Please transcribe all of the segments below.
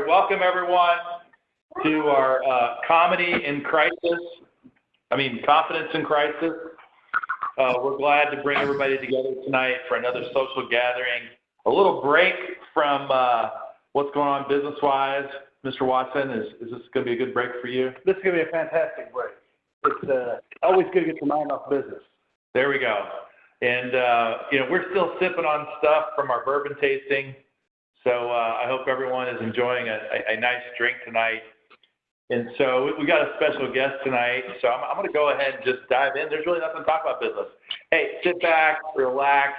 Welcome everyone to our Confidence in Crisis. We're glad to bring everybody together tonight for another social gathering. A little break from what's going on business-wise. Mr. Watson, is this going to be a good break for you? This is going to be a fantastic break. It's always good to get your mind off business. There we go. And, we're still sipping on stuff from our bourbon tasting. So I hope everyone is enjoying a nice drink tonight. And so we got a special guest tonight. So I'm going to go ahead and just dive in. There's really nothing to talk about business. Hey, sit back, relax,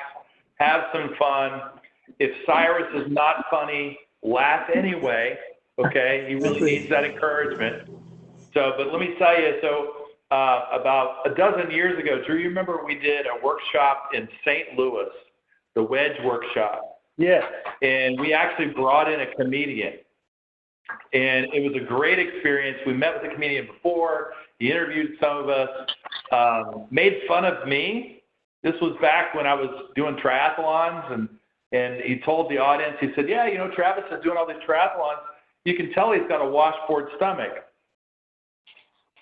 have some fun. If Cyrus is not funny, laugh anyway. Okay, he really needs that encouragement. So, but let me tell you, about a dozen years ago, Drew, you remember we did a workshop in St. Louis, the Wedge Workshop. Yeah. And we actually brought in a comedian. And it was a great experience. We met with the comedian before. He interviewed some of us, made fun of me. This was back when I was doing triathlons. And he told the audience, he said, yeah, Travis is doing all these triathlons. You can tell he's got a washboard stomach.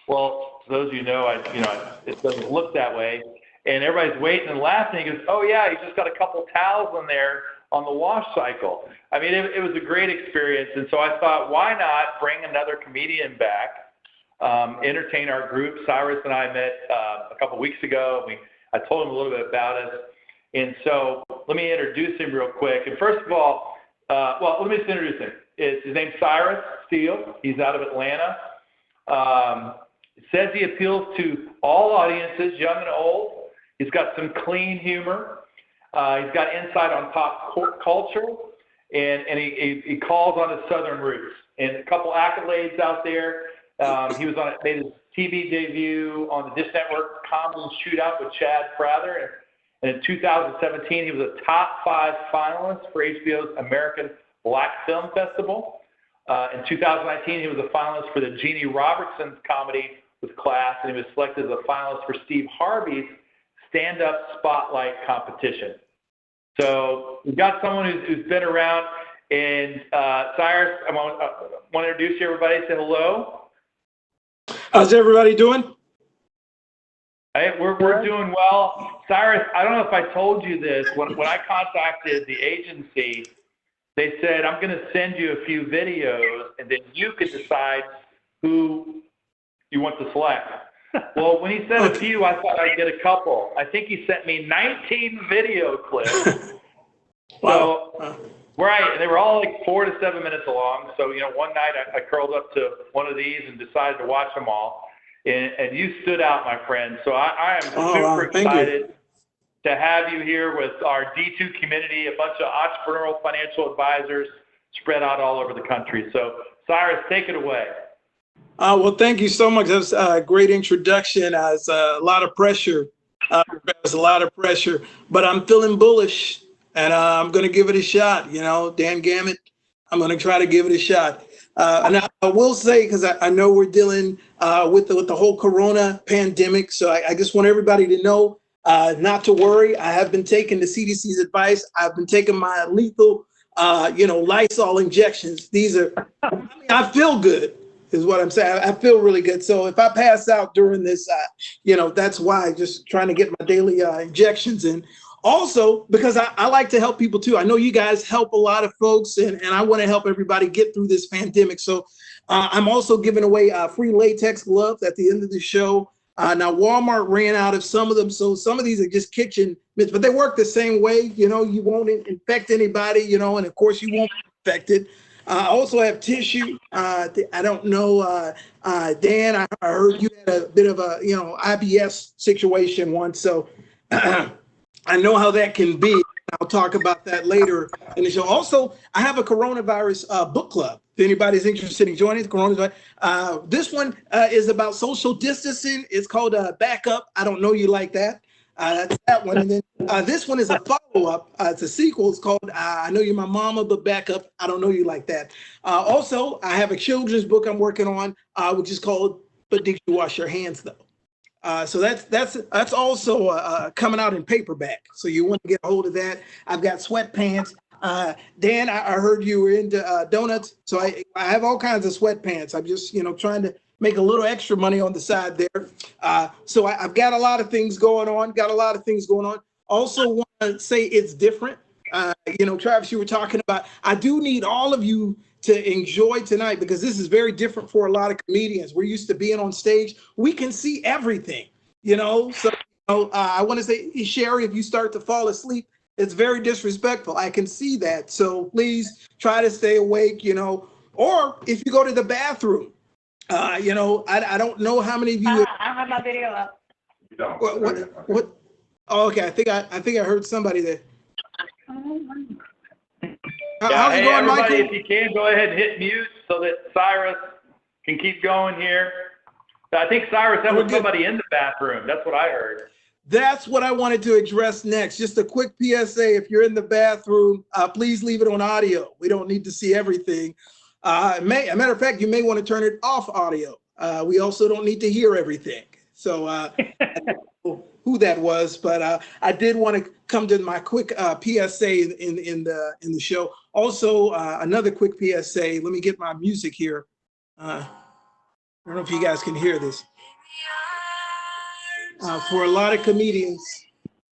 Well, those of you know, it doesn't look that way. And everybody's waiting and laughing. He goes, oh, yeah, he's just got a couple towels in there on the wash cycle. I mean, it was a great experience. And so I thought, why not bring another comedian back, entertain our group. Cyrus and I met a couple weeks ago. I told him a little bit about us. And so let me introduce him real quick. And first of all, let me just introduce him. His name's Cyrus Steele. He's out of Atlanta. It says he appeals to all audiences, young and old. He's got some clean humor. He's got insight on pop culture, and he calls on his Southern roots. And a couple accolades out there. He made his TV debut on the Dish Network Comedy Shootout with Chad Prather. And in 2017, he was a top 5 finalist for HBO's American Black Film Festival. In 2019, he was a finalist for the Jeannie Robertson's Comedy with Class, and he was selected as a finalist for Steve Harvey's Stand-Up Spotlight competition. So we've got someone who's been around. And Cyrus, I want to introduce you, everybody. Say hello. How's everybody doing? Hey, we're doing well. Cyrus, I don't know if I told you this. When I contacted the agency, they said, I'm going to send you a few videos, and then you could decide who you want to select. Well, when he said a few, I thought I'd get a couple. I think he sent me 19 video clips. Wow. So, right, they were all like 4 to 7 minutes long. So, one night I curled up to one of these and decided to watch them all. And you stood out, my friend. So I am super excited to have you here with our D2 community, a bunch of entrepreneurial financial advisors spread out all over the country. So, Cyrus, take it away. Well, thank you so much. That was a great introduction. As a lot of pressure. There's a lot of pressure, but I'm feeling bullish, and I'm going to give it a shot. Dan Gammett, I'm going to try to give it a shot. And I will say, because I know we're dealing with the whole Corona pandemic, so I just want everybody to know not to worry. I have been taking the CDC's advice. I've been taking my lethal, Lysol injections. These are, I feel good. Is what I'm saying. I feel really good. So if I pass out during this, that's why. Just trying to get my daily injections in. Also, because I like to help people too. I know you guys help a lot of folks, and I want to help everybody get through this pandemic. So I'm also giving away free latex gloves at the end of the show. Now, Walmart ran out of some of them, so some of these are just kitchen mitts, but they work the same way. You won't infect anybody, and of course you won't be infected. I also have tissue. I don't know, Dan, I heard you had a bit of a, IBS situation once. So I know how that can be. I'll talk about that later in the show. Also, I have a coronavirus book club. If anybody's interested in joining the coronavirus, this one is about social distancing. It's called Backup. I don't know you like that. That's that one. And then this one is a follow-up. It's a sequel. It's called I Know You're My Mama, but Backup. I Don't Know You Like That. Also, I have a children's book I'm working on, which is called But Did You Wash Your Hands, Though? So that's also coming out in paperback. So you want to get a hold of that. I've got sweatpants. Dan, I heard you were into donuts, so I have all kinds of sweatpants. I'm just, trying to make a little extra money on the side there. So I've got a lot of things going on. Also, want to say it's different. Travis, you were talking about. I do need all of you to enjoy tonight because this is very different for a lot of comedians. We're used to being on stage. We can see everything. So I want to say, Sherry, if you start to fall asleep, it's very disrespectful. I can see that. So please try to stay awake, or if you go to the bathroom, I don't know how many of you. I have my video up. What? Oh, okay. I think I heard somebody there. Yeah, How's it hey, going, everybody, Michael? if you can, go ahead and hit mute so that Cyrus can keep going here. I think Cyrus, that was somebody in the bathroom. That's what I heard. That's what I wanted to address next. Just a quick PSA. If you're in the bathroom, please leave it on audio. We don't need to see everything. A matter of fact, you may want to turn it off audio. We also don't need to hear everything. So I don't know who that was, but I did want to come to my quick PSA in the show. Also, another quick PSA. Let me get my music here. I don't know if you guys can hear this. For a lot of comedians,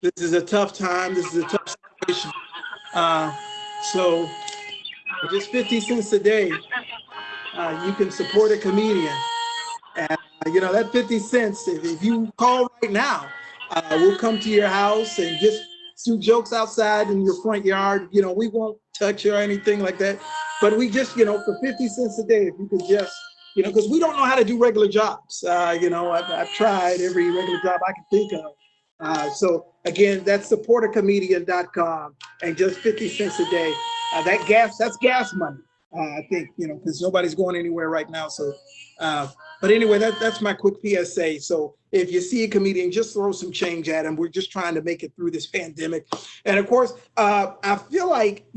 this is a tough time. This is a tough situation. So for just 50 cents a day, you can support a comedian. And, that 50 cents, if you call right now, we'll come to your house and just do jokes outside in your front yard. We won't touch you or anything like that. But we just, for 50 cents a day, if you could just, because we don't know how to do regular jobs. I've tried every regular job I can think of. So again, that's supportacomedian.com and just 50 cents a day. That's gas money, I think, because nobody's going anywhere right now. So, but anyway, that's my quick PSA. So if you see a comedian, just throw some change at him. We're just trying to make it through this pandemic. And of course, I feel like,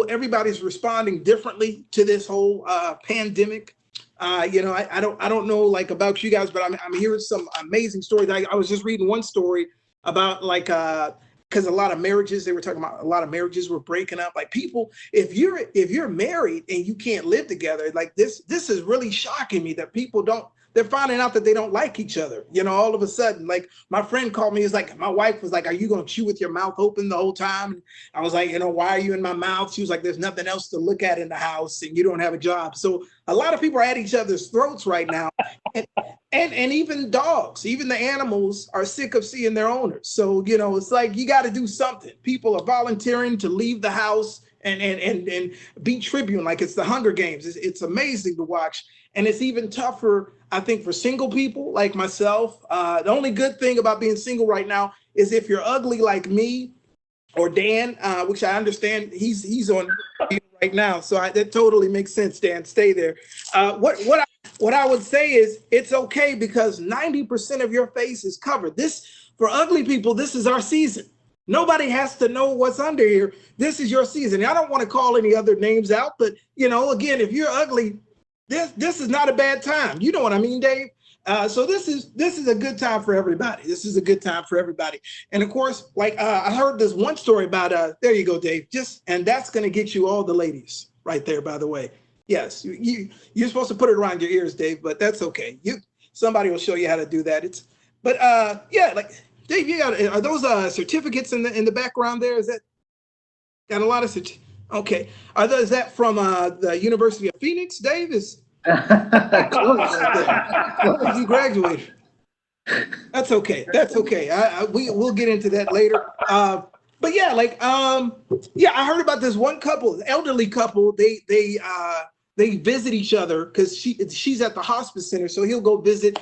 everybody's responding differently to this whole pandemic. I don't know like about you guys, but I'm hearing some amazing stories. I was just reading one story about because a lot of marriages, they were talking about a lot of marriages were breaking up. Like people, if you're married and you can't live together, like this is really shocking me that people they're finding out that they don't like each other. All of a sudden, like my friend called me, my wife was like, "Are you going to chew with your mouth open the whole time?" And I was like, "Why are you in my mouth?" She was like, "There's nothing else to look at in the house and you don't have a job." So a lot of people are at each other's throats right now. And even dogs, even the animals are sick of seeing their owners. So, it's like you got to do something. People are volunteering to leave the house and be tribune, like it's the Hunger Games. It's amazing to watch. And it's even tougher, I think, for single people like myself. The only good thing about being single right now is if you're ugly like me or Dan, which I understand he's on right now. So that totally makes sense, Dan. Stay there. What I would say is it's okay because 90% of your face is covered. For ugly people, this is our season. Nobody has to know what's under here. This is your season. I don't want to call any other names out, but again, if you're ugly, this is not a bad time. You know what I mean, Dave? So this is a good time for everybody. This is a good time for everybody. And of course, like I heard this one story about there you go, Dave. And that's going to get you all the ladies right there, by the way. Yes, you're supposed to put it around your ears, Dave, but that's okay. Somebody will show you how to do that. Yeah, like Dave, are those certificates in the background there? Is that got a lot of okay? Is that from the University of Phoenix, Dave? You graduated. That's okay. We'll get into that later. But yeah, I heard about this one couple, elderly couple. They visit each other because she's at the hospice center, so he'll go visit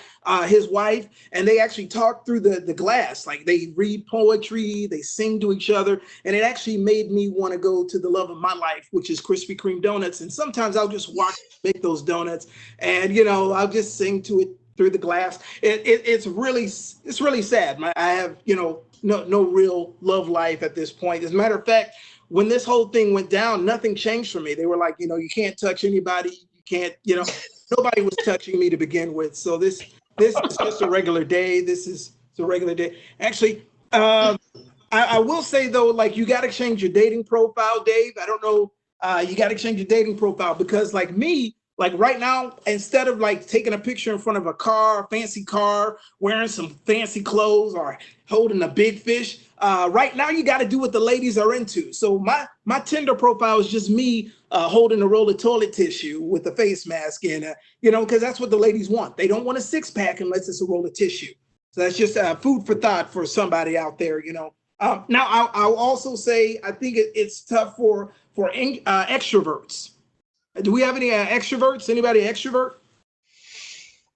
his wife, and they actually talk through the glass. Like they read poetry, they sing to each other, and it actually made me want to go to the love of my life, which is Krispy Kreme donuts. And sometimes I'll just watch make those donuts, and I'll just sing to it through the glass. It's really sad. I have no real love life at this point. As a matter of fact, when this whole thing went down, nothing changed for me. They were like, you can't touch anybody. You can't, nobody was touching me to begin with. So this is just a regular day. This is a regular day. Actually, I will say though, like you got to change your dating profile, Dave. I don't know. You got to change your dating profile because, like me, like right now, instead of like taking a picture in front of a car, fancy car, wearing some fancy clothes or holding a big fish, right now you got to do what the ladies are into. So my Tinder profile is just me holding a roll of toilet tissue with a face mask, and you know, because that's what the ladies want. They don't want a six pack unless it's a roll of tissue. So that's just food for thought for somebody out there, you know. Now, I'll also say I think it's tough for extroverts. Do we have any extroverts? Anybody extrovert?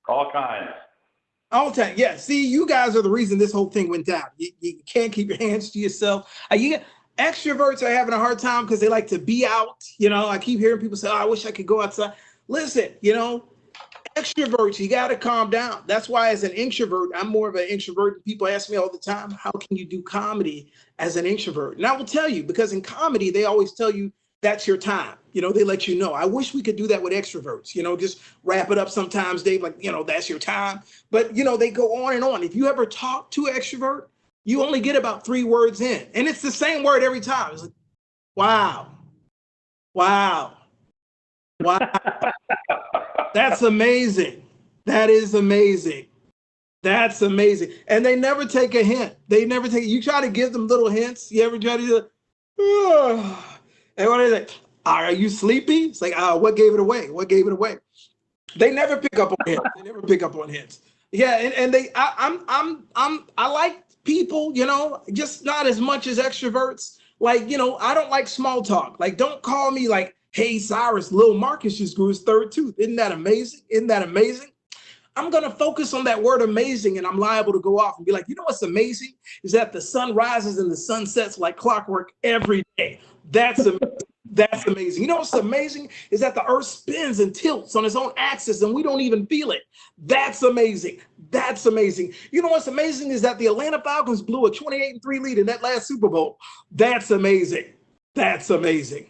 All kinds. All the time. Yeah. See, you guys are the reason this whole thing went down. You can't keep your hands to yourself. Extroverts are having a hard time because they like to be out. You know, I keep hearing people say, "Oh, I wish I could go outside." Listen, you know, extroverts, you got to calm down. That's why, as an introvert, I'm more of an introvert. People ask me all the time, how can you do comedy as an introvert? And I will tell you, because in comedy, they always tell you that's your time. You know, they let you know. I wish we could do that with extroverts, you know, just wrap it up sometimes, Dave, like, you know, that's your time. But, you know, they go on and on. If you ever talk to an extrovert, you only get about 3 words in. And it's the same word every time. It's like, wow, wow, wow. That's amazing. That is amazing. That's amazing. And they never take a hint. They never take it. You try to give them little hints. You ever try to do, and what is it? Are you sleepy? It's like, what gave it away? What gave it away? They never pick up on hints. They never pick up on hints. Yeah, and I like people, you know, just not as much as extroverts. Like, you know, I don't like small talk. Like, don't call me like, hey, Cyrus, little Marcus just grew his 3rd tooth. Isn't that amazing? Isn't that amazing? I'm going to focus on that word amazing, and I'm liable to go off and be like, you know what's amazing is that the sun rises and the sun sets like clockwork every day. That's amazing. That's amazing. You know what's amazing is that the earth spins and tilts on its own axis and we don't even feel it. That's amazing. That's amazing. You know what's amazing is that the Atlanta Falcons blew a 28-3 lead in that last Super Bowl. That's amazing. That's amazing.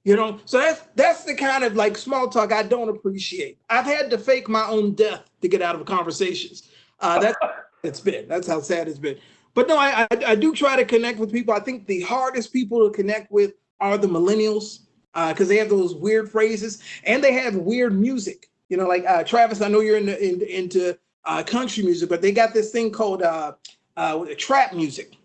You know, so that's the kind of like small talk I don't appreciate. I've had to fake my own death to get out of conversations. That's how sad it's been. But no, I do try to connect with people. I think the hardest people to connect with are the millennials because they have those weird phrases and they have weird music. You know, like Travis, I know you're into country music, but they got this thing called trap music,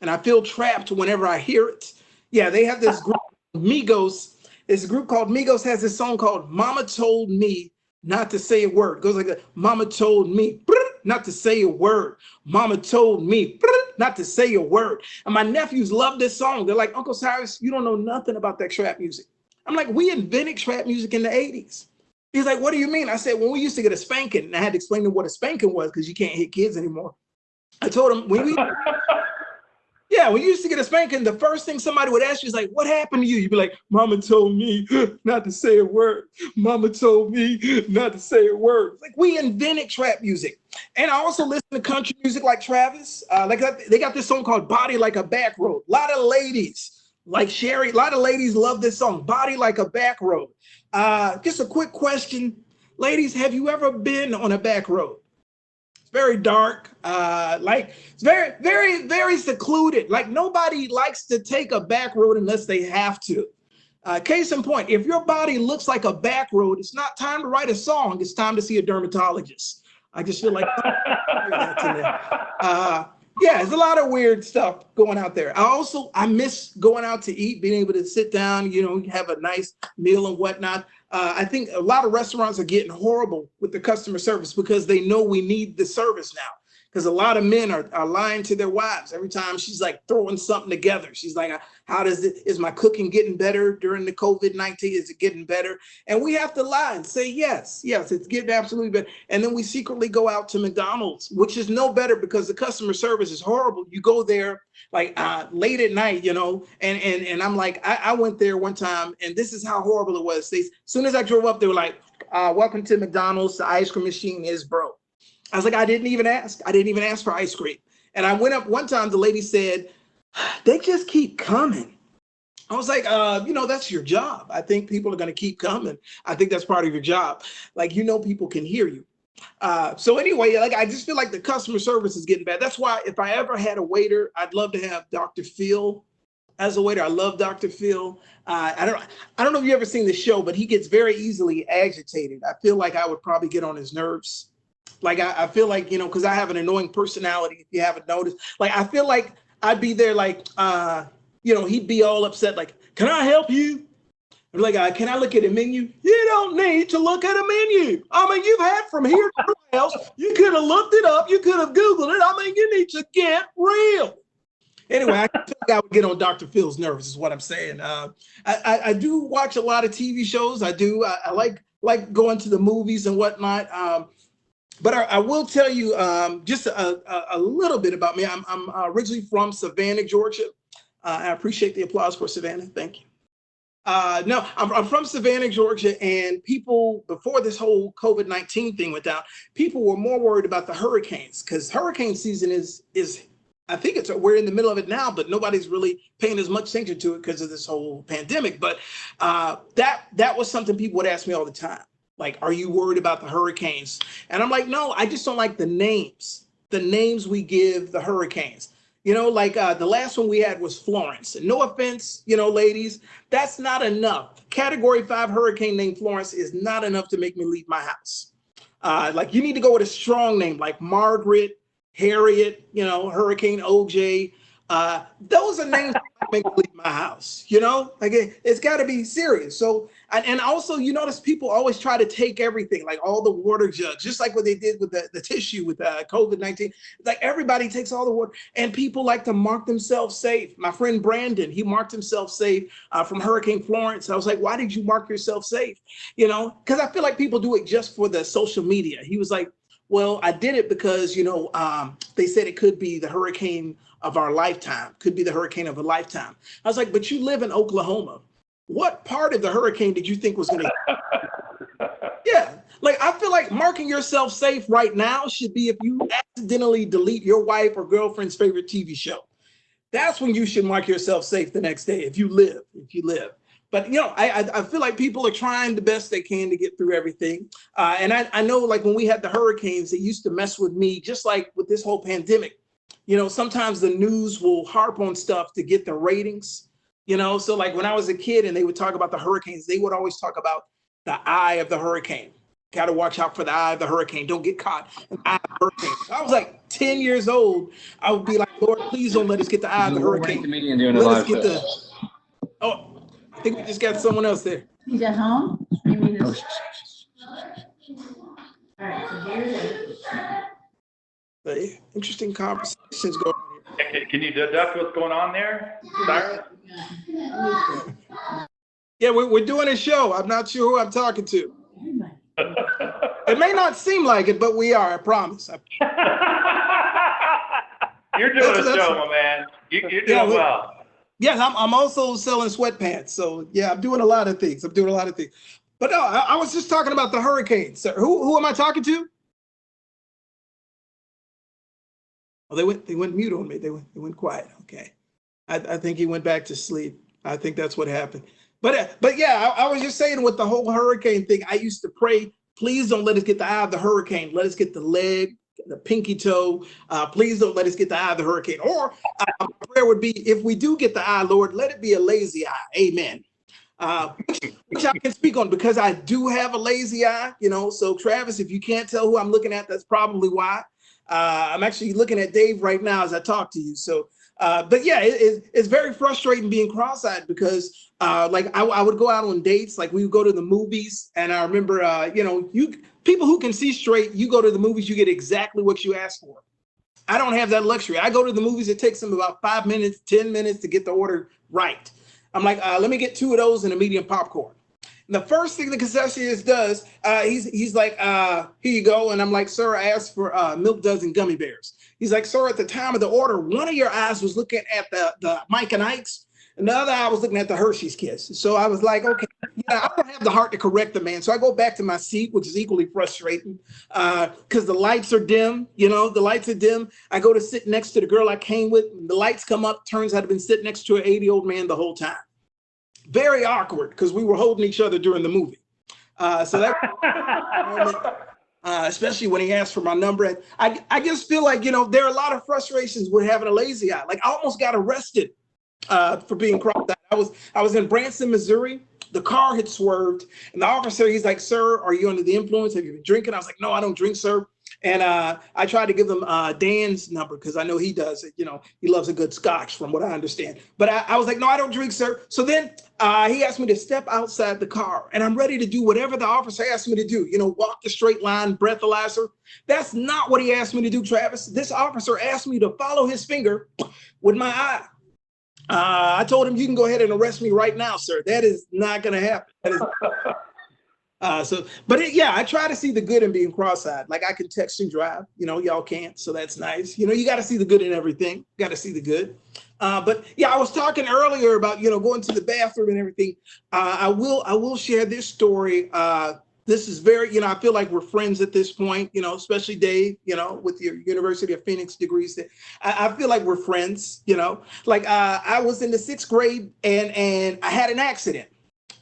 and I feel trapped whenever I hear it. Yeah, they have this group. Migos, this group called Migos has this song called Mama Told Me Not to Say a Word. It goes like that. Mama told me not to say a word. Mama told me not to say a word. And my nephews love this song. They're like, Uncle Cyrus, you don't know nothing about that trap music. I'm like, we invented trap music in the 80s. He's like, what do you mean? I said, when we used to get a spanking, and I had to explain to him what a spanking was because you can't hit kids anymore. I told him, when you used to get a spanking, the first thing somebody would ask you is like, what happened to you? You'd be like, Mama told me not to say a word. Mama told me not to say a word. Like, we invented trap music. And I also listen to country music like Travis. They got this song called Body Like a Back Road. A lot of ladies, like Sherry, a lot of ladies love this song, Body Like a Back Road. Just a quick question. Ladies, have you ever been on a back road? Very dark, like it's very, very, very secluded. Like nobody likes to take a back road unless they have to. Case in point, if your body looks like a back road, it's not time to write a song. It's time to see a dermatologist. I just feel like yeah, there's a lot of weird stuff going out there. I miss going out to eat, being able to sit down, you know, have a nice meal and whatnot. I think a lot of restaurants are getting horrible with the customer service because they know we need the service now. Because a lot of men are lying to their wives every time she's like throwing something together. She's like, is my cooking getting better during the COVID-19? Is it getting better? And we have to lie and say, yes, it's getting absolutely better. And then we secretly go out to McDonald's, which is no better because the customer service is horrible. You go there like late at night, you know, and I'm like, I went there one time and this is how horrible it was. As soon as I drove up, they were like, welcome to McDonald's. The ice cream machine is broke. I was like, I didn't even ask. I didn't even ask for ice cream. And I went up one time, the lady said, they just keep coming. I was like, you know, that's your job. I think people are going to keep coming. I think that's part of your job. Like, you know, people can hear you. So anyway, like I just feel like the customer service is getting bad. That's why if I ever had a waiter, I'd love to have Dr. Phil as a waiter. I love Dr. Phil. I don't know if you ever seen the show, but he gets very easily agitated. I feel like I would probably get on his nerves. Like I feel like, you know, because I have an annoying personality, if you haven't noticed. Like I feel like I'd be there like, you know, he'd be all upset, like, can I help you? I'm like, can I look at a menu? You don't need to look at a menu. I mean, you've had from here to the house. You could have looked it up. You could have Googled it. I mean, you need to get real. Anyway, I feel like I would get on Dr. Phil's nerves is what I'm saying. I do watch a lot of TV shows. I do. I like going to the movies and whatnot. But I will tell you just a little bit about me. I'm originally from Savannah, Georgia. I appreciate the applause for Savannah. Thank you. No, I'm from Savannah, Georgia, and people, before this whole COVID-19 thing went down, people were more worried about the hurricanes because hurricane season is I think we're in the middle of it now, but nobody's really paying as much attention to it because of this whole pandemic. But that was something people would ask me all the time. Like, are you worried about the hurricanes? And I'm like, no, I just don't like the names we give the hurricanes. You know, like the last one we had was Florence. And no offense, you know, ladies, that's not enough. Category 5 hurricane named Florence is not enough to make me leave my house. Like you need to go with a strong name like Margaret, Harriet, you know, Hurricane OJ. Those are names that make me leave my house, you know, like it's got to be serious. So, and also, you notice people always try to take everything, like all the water jugs, just like what they did with the tissue with COVID-19. Like everybody takes all the water, and people like to mark themselves safe. My friend Brandon, he marked himself safe from Hurricane Florence. I was like, why did you mark yourself safe? You know, because I feel like people do it just for the social media. He was like, well, I did it because, you know, they said it could be the hurricane of our lifetime, could be the hurricane of a lifetime. I was like, but you live in Oklahoma. What part of the hurricane did you think was going to? Yeah, like I feel like marking yourself safe right now should be if you accidentally delete your wife or girlfriend's favorite TV show. That's when you should mark yourself safe the next day if you live. But, you know, I feel like people are trying the best they can to get through everything. And I know, like, when we had the hurricanes, it used to mess with me, just like with this whole pandemic. You know, sometimes the news will harp on stuff to get the ratings, you know. So, like, when I was a kid and they would talk about the hurricanes, they would always talk about the eye of the hurricane. Got to watch out for the eye of the hurricane. Don't get caught in the eye of the hurricane. So I was like 10 years old. I would be like, Lord, please don't let us get the eye of the hurricane. Comedian doing Let a us live get show. oh, I think we just got someone else there. He's at home? You mean this? All right, so here it is. Interesting conversations going on here. Can you deduct what's going on there, Cyrus? Yeah, we're doing a show. I'm not sure who I'm talking to. It may not seem like it, but we are, I promise. You're doing a show, my man. You're doing well. Yes, I'm also selling sweatpants. So yeah, I'm doing a lot of things. But no, I was just talking about the hurricanes. So who am I talking to? Oh, they went mute on me. They went quiet. Okay. I think he went back to sleep. I think that's what happened. But yeah, I was just saying with the whole hurricane thing, I used to pray, please don't let us get the eye of the hurricane. Let us get the leg, the pinky toe. Please don't let us get the eye of the hurricane. Or my prayer would be, if we do get the eye, Lord, let it be a lazy eye. Amen. Which I can speak on because I do have a lazy eye, you know. So Travis, if you can't tell who I'm looking at, that's probably why. I'm actually looking at Dave right now as I talk to you. So, but yeah, it's very frustrating being cross-eyed because like I would go out on dates, like we would go to the movies, and I remember, you know, people who can see straight, you go to the movies, you get exactly what you ask for. I don't have that luxury. I go to the movies, it takes them about 5 minutes, 10 minutes to get the order right. I'm like, let me get 2 of those and a medium popcorn. And the first thing the concessionist does, he's like, here you go. And I'm like, sir, I asked for Milk Duds and gummy bears. He's like, sir, at the time of the order, one of your eyes was looking at the Mike and Ike's, and the other eye was looking at the Hershey's Kiss. So I was like, okay, yeah, I don't have the heart to correct the man. So I go back to my seat, which is equally frustrating because the lights are dim, you know, the lights are dim. I go to sit next to the girl I came with. The lights come up, turns out I've been sitting next to an 80-year-old man the whole time. Very awkward because we were holding each other during the movie. So that moment, especially when he asked for my number. And I just feel like, there are a lot of frustrations with having a lazy eye. Like I almost got arrested for being cross-eyed. I was in Branson, Missouri. The car had swerved, and the officer, he's like, "Sir, are you under the influence? Have you been drinking?" I was like, "No, I don't drink, sir." And I tried to give him Dan's number because I know he does it. He loves a good scotch, from what I understand. But I was like, "No, I don't drink, sir." So then he asked me to step outside the car, and I'm ready to do whatever the officer asked me to do. Walk the straight line, breathalyzer. That's not what he asked me to do, Travis. This officer asked me to follow his finger with my eye. I told him, "You can go ahead and arrest me right now, sir." That is not going to happen. That is, I try to see the good in being cross-eyed. Like I can text and drive, y'all can't. So that's nice. You got to see the good in everything. Got to see the good. But yeah, I was talking earlier about, going to the bathroom and everything. I will share this story. This is very, I feel like we're friends at this point, especially Dave, with your University of Phoenix degrees. I feel like we're friends, like I was in the 6th grade and I had an accident.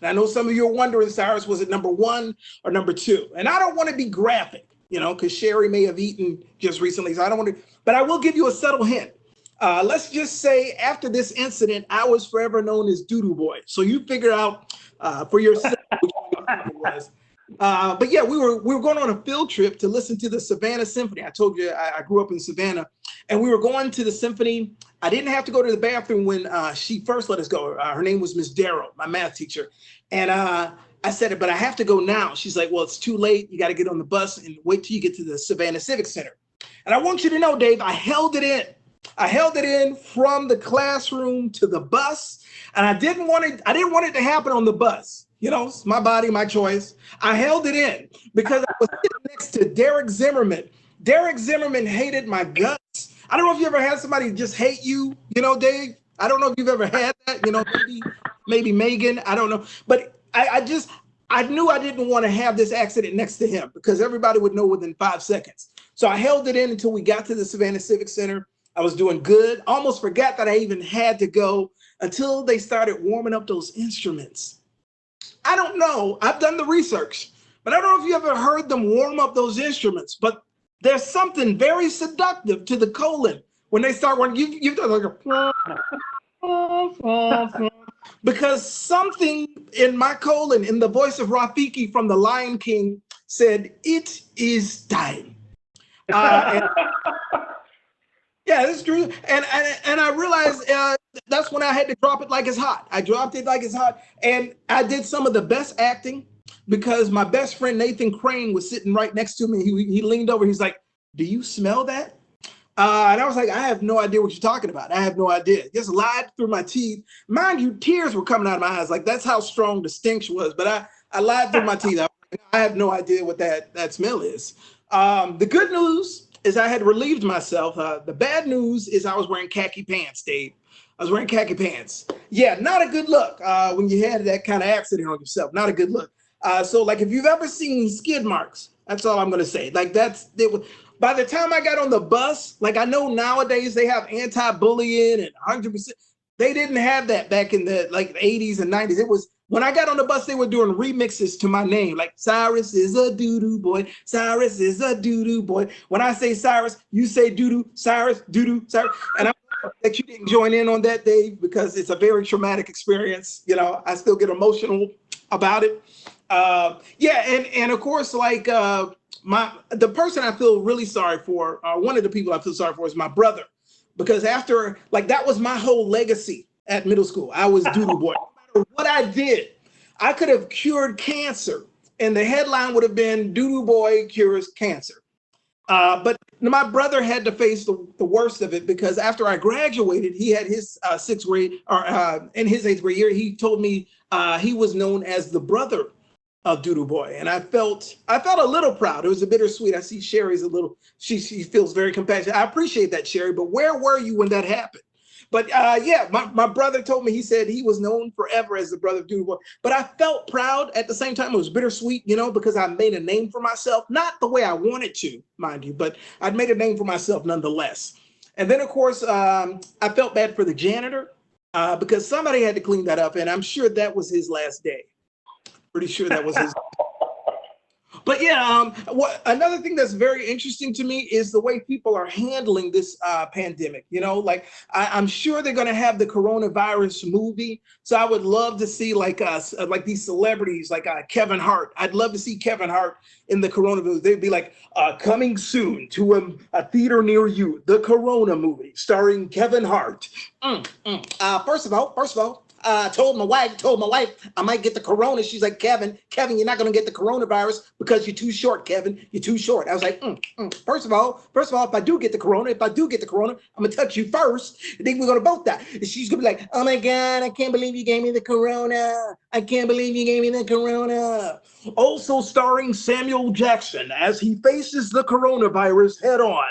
And I know some of you are wondering, Cyrus, was it number 1 or number 2? And I don't want to be graphic, because Sherry may have eaten just recently. So I don't want to, but I will give you a subtle hint. Let's just say after this incident, I was forever known as Doo-Doo Boy. So you figure out for yourself which one it was. But yeah, we were going on a field trip to listen to the Savannah Symphony. I told you I grew up in Savannah, and we were going to the symphony. I didn't have to go to the bathroom when she first let us go. Her name was Miss Darrow, my math teacher. And I said, "But I have to go now." She's like, "Well, it's too late. You got to get on the bus and wait till you get to the Savannah Civic Center." And I want you to know, Dave, I held it in. I held it in from the classroom to the bus, and I didn't want it to happen on the bus. It's my body, my choice. I held it in because I was sitting next to Derek Zimmerman. Derek Zimmerman hated my guts. I don't know if you ever had somebody just hate you, Dave. I don't know if you've ever had that, maybe Megan. I don't know. But I knew I didn't want to have this accident next to him because everybody would know within 5 seconds. So I held it in until we got to the Savannah Civic Center. I was doing good. Almost forgot that I even had to go until they started warming up those instruments. I don't know. I've done the research, but I don't know if you ever heard them warm up those instruments, but there's something very seductive to the colon when they start when you've done like a because something in my colon, in the voice of Rafiki from The Lion King, said, "It is time." Yeah, that's true. And I realized that's when I had to drop it like it's hot. I dropped it like it's hot. And I did some of the best acting because my best friend, Nathan Crane, was sitting right next to me. He leaned over. He's like, "Do you smell that?" And I was like, "I have no idea what you're talking about. I have no idea." Just lied through my teeth. Mind you, tears were coming out of my eyes. Like that's how strong the stench was. But I lied through my teeth. I have no idea what that smell is. The good news is I had relieved myself. The bad news is I was wearing khaki pants, Dave. I was wearing khaki pants. Yeah, not a good look when you had that kind of accident on yourself. Not a good look. So like if you've ever seen skid marks, that's all I'm going to say. Like by the time I got on the bus, like I know nowadays they have anti-bullying and 100%. They didn't have that back in the like 80s and 90s. It was when I got on the bus, they were doing remixes to my name, like Cyrus is a doo-doo boy. Cyrus is a doo-doo boy. When I say Cyrus, you say doo-doo, Cyrus, doo-doo, Cyrus. And I'm glad that you didn't join in on that, Dave, because it's a very traumatic experience. I still get emotional about it. And of course, like the person I feel really sorry for, one of the people I feel sorry for is my brother, because after like that was my whole legacy at middle school. I was doo-doo boy. No matter what I did, I could have cured cancer, and the headline would have been "Doo-doo boy cures cancer." But my brother had to face the worst of it because after I graduated, he had his 6th grade or in his 8th grade year, he told me he was known as the brother of Doo-doo boy, and I felt a little proud. It was a bittersweet. I see Sherry's a little. She feels very compassionate. I appreciate that, Sherry. But where were you when that happened? But my brother told me, he said he was known forever as the brother of Doo-doo boy. But I felt proud at the same time. It was bittersweet, because I made a name for myself, not the way I wanted to, mind you, but I'd made a name for myself nonetheless. And then, of course, I felt bad for the janitor because somebody had to clean that up, and I'm sure that was his last day. Pretty sure that was his. But yeah, another thing that's very interesting to me is the way people are handling this pandemic. You know, like I'm sure they're going to have the coronavirus movie. So I would love to see like these celebrities like Kevin Hart. I'd love to see Kevin Hart in the Corona movie. They'd be like coming soon to a theater near you, the Corona movie starring Kevin Hart. First of all, told my wife I might get the corona. She's like, Kevin, you're not going to get the coronavirus because you're too short, Kevin. You're too short. I was like, First of all, if I do get the corona, I'm going to touch you first. And then we're going to both die. And she's going to be like, oh my God, I can't believe you gave me the corona. Also starring Samuel Jackson as he faces the coronavirus head on.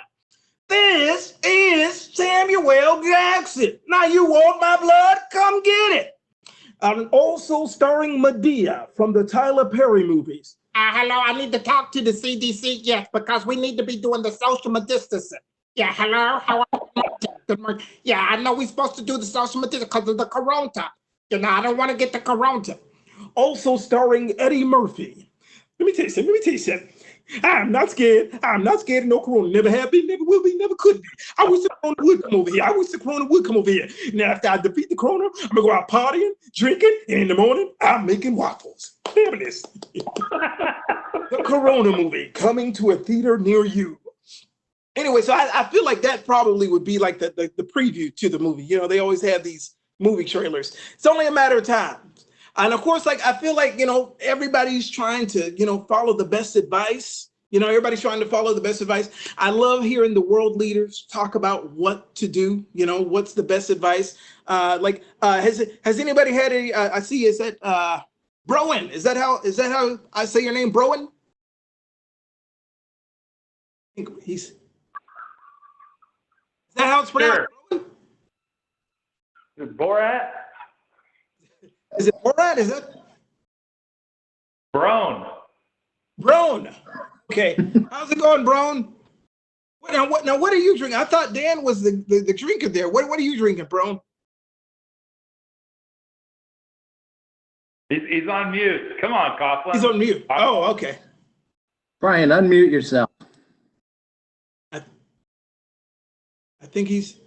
This is Samuel Jackson. Now you want my blood? Come get it. Also starring Medea from the Tyler Perry movies. Hello, I need to talk to the CDC, yes, because we need to be doing the social distancing. Yeah, hello, how are you? Good morning. Yeah, I know we're supposed to do the social distancing because of the corona. You know, I don't want to get the corona. Also starring Eddie Murphy. Let me tell you something. I'm not scared of no corona. Never have been, never will be, never could be. I wish the corona would come over here. Now, after I defeat the corona, I'm going to go out partying, drinking, and in the morning, I'm making waffles. Fabulous. The Corona movie coming to a theater near you. Anyway, so I feel like that probably would be like the preview to the movie. You know, they always have these movie trailers. It's only a matter of time. And of course, like, I feel like, you know, everybody's trying to, you know, follow the best advice. You know, everybody's trying to follow the best advice. I love hearing the world leaders talk about what to do. You know, what's the best advice? Has anybody had any, I see, is that Broen? Is that how I say your name, Broen? Is that how it's pronounced? Sure. Is it Borat? Is it Borat? Is that Brown. Okay. How's it going, Brown? What are you drinking? I thought Dan was the drinker there. What are you drinking, Brown? He's on mute. Come on, Coughlin. He's on mute. Oh, okay. Brian, unmute yourself. I think he's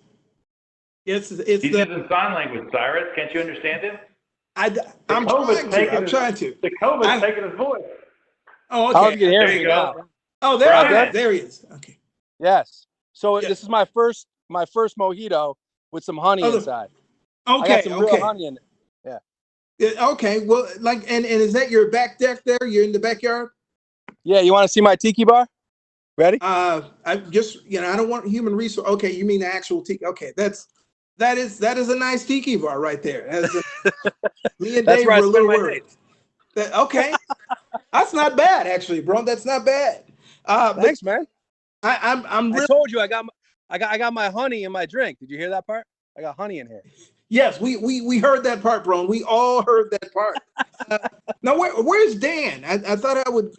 He's using sign language, Cyrus. Can't you understand him? I'm trying to. The COVID's taking his voice. Oh, okay. I hope you can hear There me you now. go. Oh, there he is. Okay. Yes. So Yeah. this is my first mojito with some honey inside. I Okay. got some real honey in it. Yeah, okay. Well, like, and is that your back deck there? You're in the backyard? Yeah, you want to see my tiki bar? Ready? I just, you know, I don't want human resource. Okay, you mean the actual tiki? Okay, that is a nice tiki bar right there. Me and That's Dave where I were a spend little my worried. days. Okay, that's not bad actually, bro. That's not bad. Thanks, man. I'm I really, told you I got my honey in my drink. Did you hear that part? I got honey in here. yes, we heard that part, bro. We all heard that part. Now where's Dan? I thought I would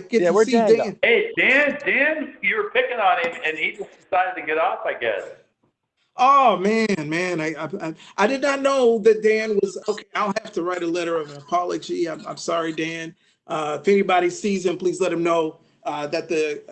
get to where'd see Dan Dan. go? Hey, Dan, you were picking on him, and he just decided to get off, I guess. Oh man, I did not know that Dan was okay. I'll have to write a letter of apology. I'm sorry, Dan. If anybody sees him, please let him know that the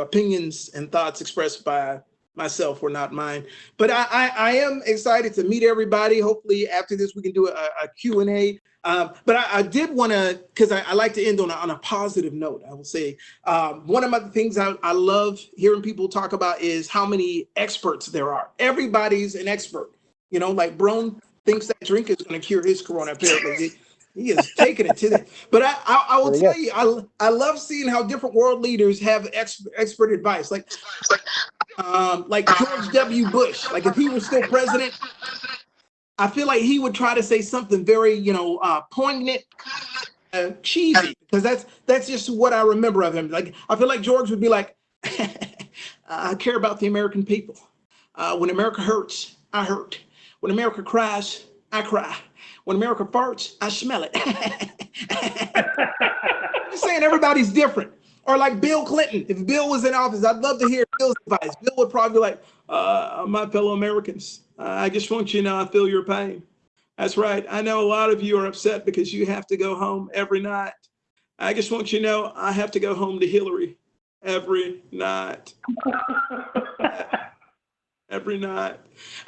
opinions and thoughts expressed by myself were not mine. But I am excited to meet everybody. Hopefully after this we can do a Q&A. But I did want to, because I like to end on a positive note. I will say one of the things I love hearing people talk about is how many experts there are. Everybody's an expert. You know, like Brown thinks that drink is going to cure his corona. Apparently, he is taking it to that. But I will tell you, I love seeing how different world leaders have expert advice. Like George W. Bush. Like if he was still president, I feel like he would try to say something very, you know, poignant, cheesy, because that's just what I remember of him. Like I feel like George would be like, I care about the American people. When America hurts, I hurt. When America cries, I cry. When America farts, I smell it. I'm just saying everybody's different. Or like Bill Clinton. If Bill was in office, I'd love to hear Bill's advice. Bill would probably be like, my fellow Americans, I just want you to know I feel your pain. That's right. I know a lot of you are upset because you have to go home every night. I just want you to know I have to go home to Hillary every night. Every night.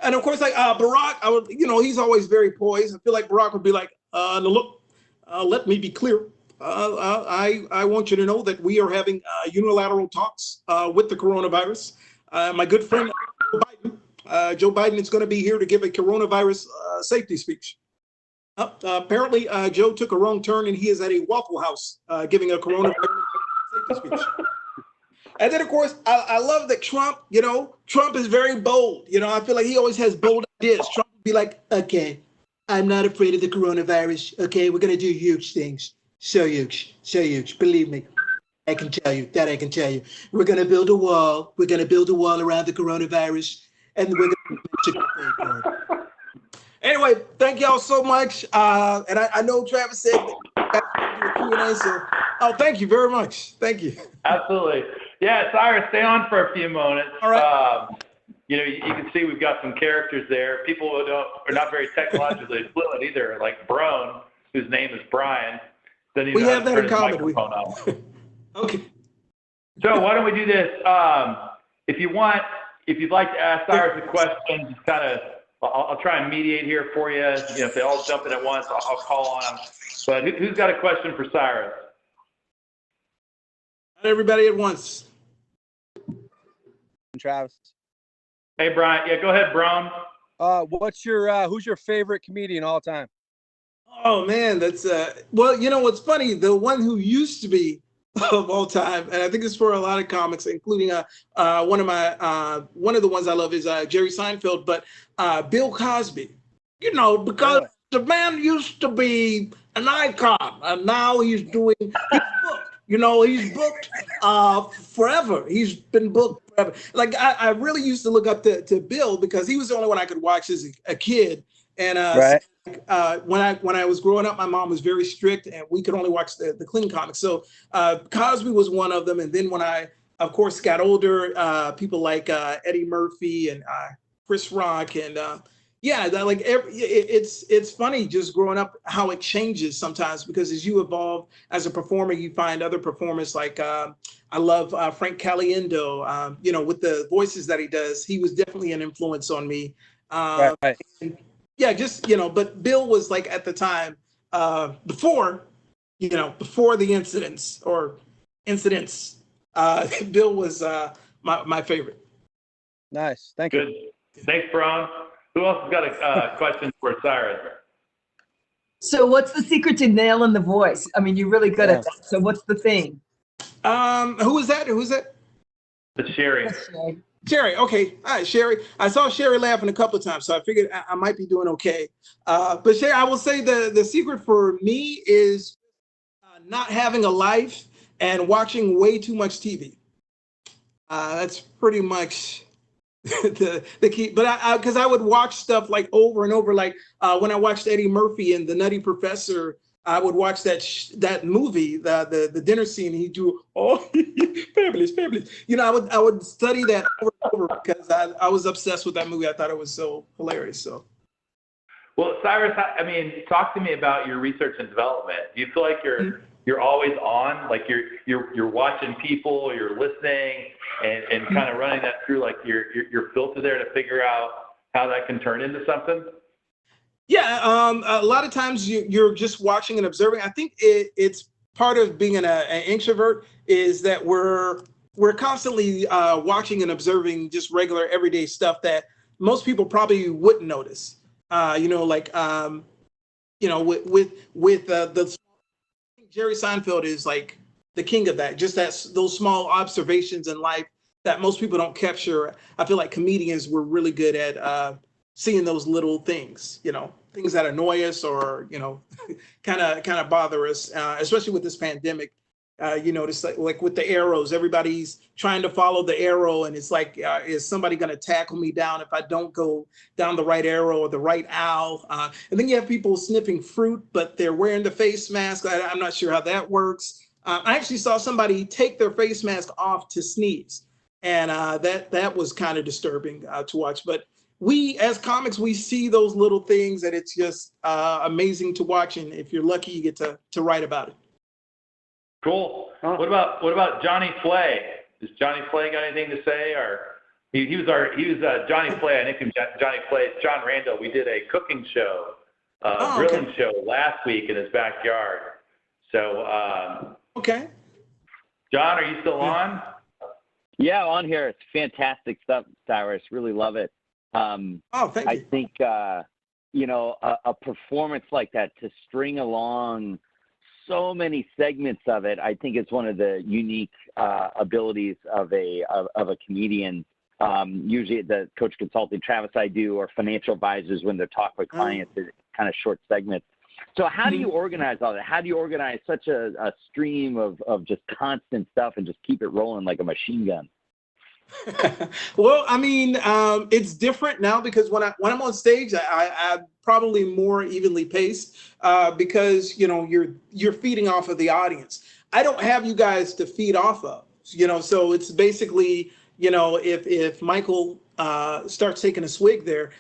And of course, like Barack, I would, he's always very poised. I feel like Barack would be like, now look, let me be clear. I want you to know that we are having unilateral talks with the coronavirus. My good friend, Joe Biden is going to be here to give a coronavirus safety speech. Apparently, Joe took a wrong turn and he is at a Waffle House giving a coronavirus safety speech. And then, of course, I love that Trump, Trump is very bold. I feel like he always has bold ideas. Trump would be like, okay, I'm not afraid of the coronavirus. Okay, we're going to do huge things. So huge, so huge. Believe me, I can tell you that I can tell you. We're going to build a wall. We're going to build a wall around the coronavirus. And we're going to Anyway, thank y'all so much. And I know Travis said that do a Q&A, so thank you very much. Thank you. Absolutely. Yeah, Cyrus, stay on for a few moments. All right. You can see we've got some characters there. People who are not very technologically fluent either, like Brown, whose name is Brian. We have that in common. Okay. So why don't we do this? If you'd like to ask Cyrus a question, just kind of, I'll try and mediate here for you. If they all jump in at once, I'll call on them. But who's got a question for Cyrus? Not everybody at once. Travis. Hey, Brian. Yeah, go ahead, Brown. Who's your favorite comedian all time? Oh man, that's well, what's funny, the one who used to be of all time, and I think it's for a lot of comics, including one of the ones I love is Jerry Seinfeld, but Bill Cosby. Because the man used to be an icon, and now he's booked. He's booked forever. He's been booked forever. Like I really used to look up to Bill because he was the only one I could watch as a kid. And right. When I was growing up, my mom was very strict, and we could only watch the clean comics. So Cosby was one of them. And then when I, of course, got older, people like Eddie Murphy and Chris Rock, and it's funny just growing up how it changes sometimes, because as you evolve as a performer, you find other performers like I love Frank Caliendo. With the voices that he does, he was definitely an influence on me. Right. And, yeah, just, but Bill was like at the time before the incidents, Bill was my favorite. Nice. Thank you. Good. Thanks, Brown. Who else has got a question for Cyrus? So what's the secret to nailing the voice? I mean, you're really good at that. So what's the thing? Who is that? It's Sherry. Sherry, okay. All right, Sherry. I saw Sherry laughing a couple of times, so I figured I might be doing okay. But Sherry, I will say the secret for me is not having a life and watching way too much TV. That's pretty much the key. But because I would watch stuff like over and over, like when I watched Eddie Murphy and The Nutty Professor, I would watch that movie, the dinner scene. He do fabulous. I would study that over and over because I was obsessed with that movie. I thought it was so hilarious. So, well, Cyrus, I mean, talk to me about your research and development. Do you feel like you're always on, like you're watching people, you're listening, and kind of running that through like your filter there to figure out how that can turn into something? Yeah, a lot of times you're just watching and observing. I think it's part of being an introvert is that we're constantly watching and observing just regular everyday stuff that most people probably wouldn't notice. With the Jerry Seinfeld is like the king of that. Just those small observations in life that most people don't capture. I feel like comedians were really good at seeing those little things, things that annoy us or, kind of bother us, especially with this pandemic. Notice like with the arrows, everybody's trying to follow the arrow, and it's like, is somebody going to tackle me down if I don't go down the right arrow or the right owl? And then you have people sniffing fruit, but they're wearing the face mask. I'm not sure how that works. I actually saw somebody take their face mask off to sneeze, and that was kind of disturbing to watch. But we, as comics, we see those little things, and it's just amazing to watch. And if you're lucky, you get to write about it. Cool. What about Johnny Flay? Does Johnny Flay got anything to say? Or he was Johnny Flay. I nicknamed Johnny Flay. It's John Randall. We did a cooking show, grilling show last week in his backyard. So okay. John, are you still on? Yeah, on here. It's fantastic stuff, Cyrus. Really love it. Thank you. I think you know, a performance like that, to string along so many segments of it, I think it's one of the unique abilities of a comedian. Usually the coach consulting, Travis, I do, or financial advisors when they're talking with clients, it's kind of short segments. So how do you organize all that? How do you organize such a stream of just constant stuff and just keep it rolling like a machine gun? Well, I mean, it's different now because when I'm on stage, I'm probably more evenly paced because, you know, you're feeding off of the audience. I don't have you guys to feed off of, you know, so it's basically, you know, if Michael starts taking a swig there,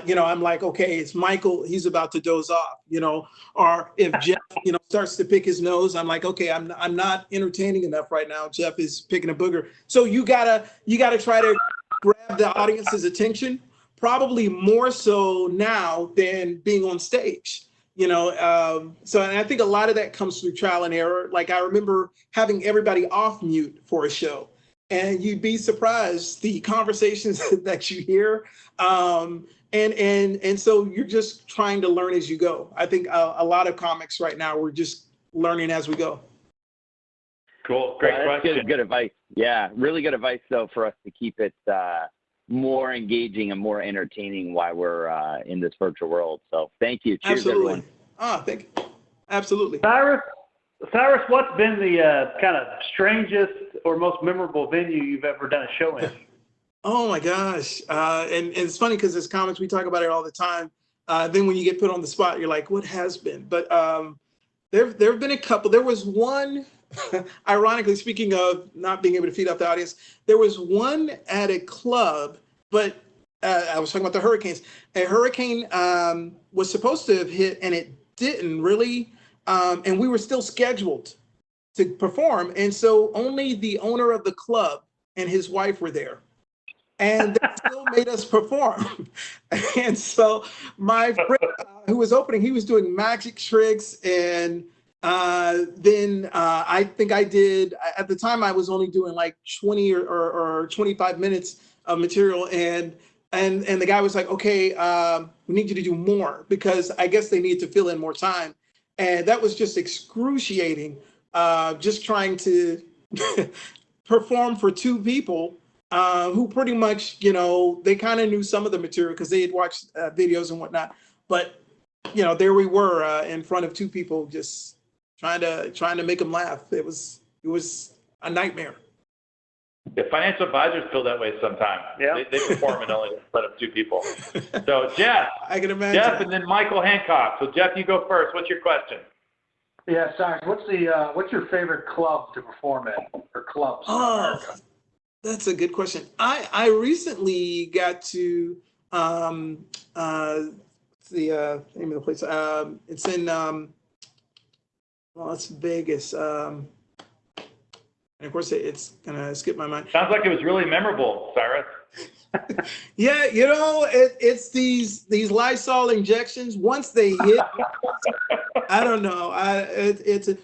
you know, I'm like, okay, it's Michael, he's about to doze off, you know, or if Jeff, you know, starts to pick his nose, I'm like, okay, I'm not entertaining enough right now. Jeff is picking a booger. So you gotta try to grab the audience's attention, probably more so now than being on stage, you know. So, and I think a lot of that comes through trial and error. Like I remember having everybody off mute for a show, and you'd be surprised the conversations that you hear. And so you're just trying to learn as you go. I think a lot of comics right now, we're just learning as we go. Cool, great question. Good advice. Yeah, really good advice though for us to keep it more engaging and more entertaining while we're in this virtual world. So thank you. Cheers, Absolutely. everyone. Thank you. Absolutely. Cyrus, what's been the kind of strangest or most memorable venue you've ever done a show in? Oh my gosh. And it's funny because as comics, we talk about it all the time. Then when you get put on the spot, you're like, what has been? But there have been a couple. There was one, ironically, speaking of not being able to feed off the audience, there was one at a club, but I was talking about the hurricanes. A hurricane was supposed to have hit and it didn't really. And we were still scheduled to perform. And so only the owner of the club and his wife were there. And they still made us perform. And so my friend who was opening, he was doing magic tricks. And then I think I did, at the time I was only doing like 20 or 25 minutes of material. And the guy was like, okay, we need you to do more because I guess they need to fill in more time. And that was just excruciating, just trying to perform for two people who pretty much, you know, they kind of knew some of the material because they had watched videos and whatnot. But, you know, there we were in front of two people just trying to make them laugh. It was a nightmare. Yeah, financial advisors feel that way sometimes. Yeah. They perform in only front of two people. So Jeff, I can imagine. Jeff, and then Michael Hancock. So Jeff, you go first. What's your question? Yeah, Cyrus, what's your favorite club to perform in, or clubs? Oh, that's a good question. I recently got to the name of the place. It's in Las Vegas. And of course, it's gonna skip my mind. Sounds like it was really memorable, Cyrus. Yeah, you know, it's these Lysol injections. Once they hit, I don't know.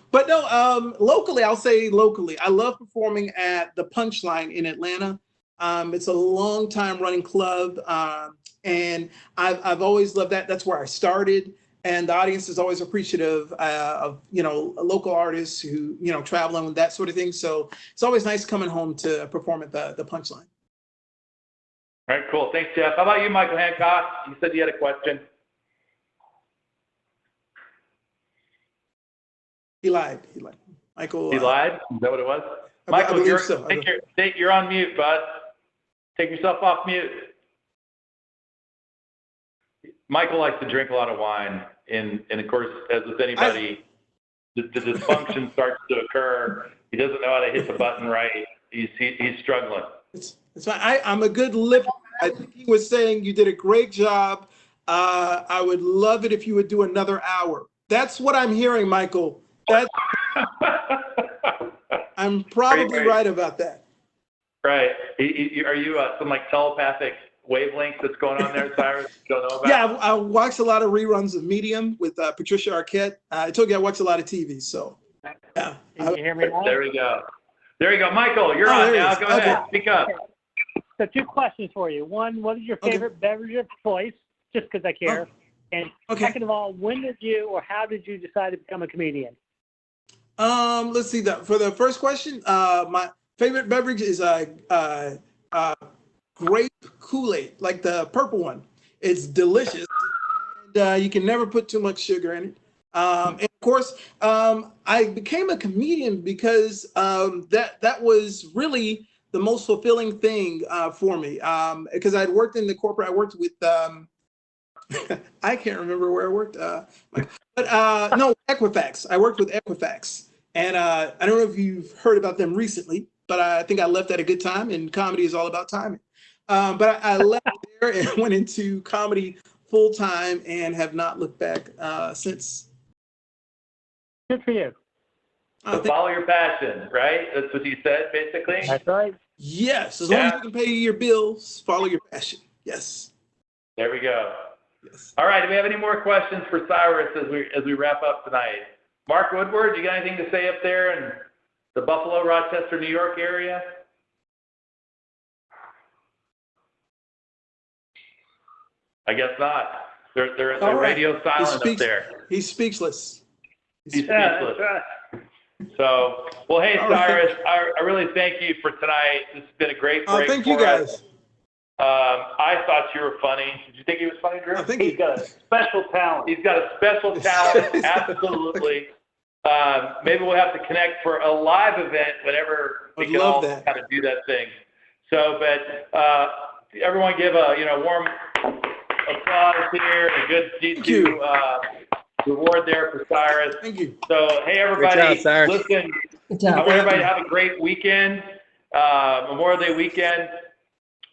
But no. Locally, I'll say locally. I love performing at the Punchline in Atlanta. It's a long time running club, and I've always loved that. That's where I started. And the audience is always appreciative of, you know, local artists who, you know, travel and that sort of thing. So it's always nice coming home to perform at the Punchline. All right, cool. Thanks, Jeff. How about you, Michael Hancock? You said you had a question. He lied. Michael. He lied? Is that what it was? Michael, you're on mute, bud. Take yourself off mute. Michael likes to drink a lot of wine, and of course, as with anybody, the dysfunction starts to occur. He doesn't know how to hit the button right. He's struggling. It's fine. I'm a good lip. I think he was saying you did a great job. I would love it if you would do another hour. That's what I'm hearing, Michael. That's I'm probably right about that. Right. Are you some like telepathic wavelength that's going on there, Cyrus? Don't know about? Yeah, I watched a lot of reruns of Medium with Patricia Arquette. I told you I watch a lot of TV, so yeah. Can you hear me now? There we go. There you go. Michael, you're on now. Go ahead. Speak up. So 2 questions for you. One, what is your favorite beverage of choice? Just because I care. And second of all, when did you or how did you decide to become a comedian? Let's see that for the first question. My favorite beverage is grape Kool-Aid, like the purple one. It's delicious. And, you can never put too much sugar in it. And of course, I became a comedian because that was really the most fulfilling thing for me. Because I'd worked in the corporate, I worked with, I can't remember where I worked, but no, Equifax. I worked with Equifax. And I don't know if you've heard about them recently, but I think I left at a good time, and comedy is all about timing. But I left there and went into comedy full time and have not looked back since. Good for you. So follow your passion, right? That's what you said, basically. That's right. Yes, as long as you can pay your bills, follow your passion. Yes. There we go. Yes. All right. Do we have any more questions for Cyrus as we wrap up tonight? Mark Woodward, you got anything to say up there in the Buffalo, Rochester, New York area? I guess not. They're radio silent up there. He's speechless. He's speechless. So, well, hey, Cyrus, I really thank you for tonight. This has been a great break. Thank you, guys. I thought you were funny. Did you think he was funny, Drew? He's got a special talent. He's got a special talent, absolutely. Maybe we'll have to connect for a live event whenever we can all kind of do that thing. So, but everyone give a warm applause here and a good G2 reward there for Cyrus. Thank you. So, hey everybody, Good job, Cyrus. listen, I want everybody to have a great weekend, Memorial Day weekend.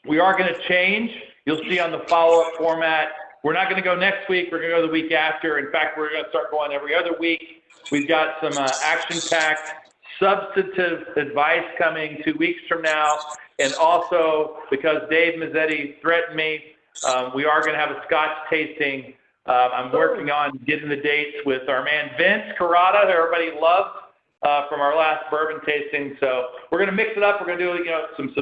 We are going to change. You'll see on the follow-up format. We're not going to go next week. We're going to go the week after. In fact, we're going to start going every other week. We've got some action-packed, substantive advice coming 2 weeks from now. And also, because Dave Mazzetti threatened me, we are going to have a Scotch tasting. I'm working on getting the dates with our man Vince Carrata, who everybody loved from our last bourbon tasting. So we're going to mix it up. We're going to do some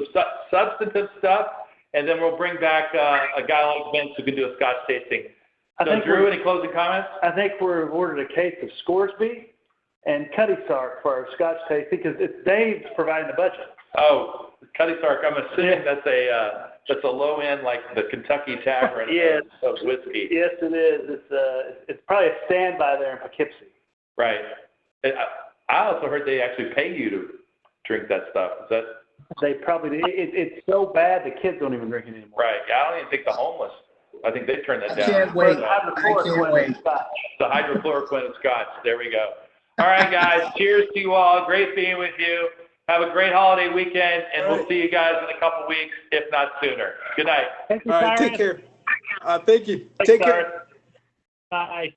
substantive stuff, and then we'll bring back a guy like Vince who can do a Scotch tasting. So Drew, any closing comments? I think we're ordered a case of Scoresby and Cutty Sark for our Scotch tasting because it's Dave's providing the budget. Oh, Cutty Sark. I'm assuming that's a low end like the Kentucky Tavern of whiskey. Yes, it is. It's probably a standby there in Poughkeepsie. Right. I also heard they actually pay you to drink that stuff. Is that? They probably do. It's so bad the kids don't even drink it anymore. Right. I don't even think the homeless. I think they turned that down. I can't wait. The hydrochloroquine and Scotch. There we go. All right, guys. Cheers to you all. Great being with you. Have a great holiday weekend, and we'll see you guys in a couple weeks, if not sooner. Good night. Thank you, All right, Cyrus. take care. Thank you. Thanks, Take Cyrus. care. Bye.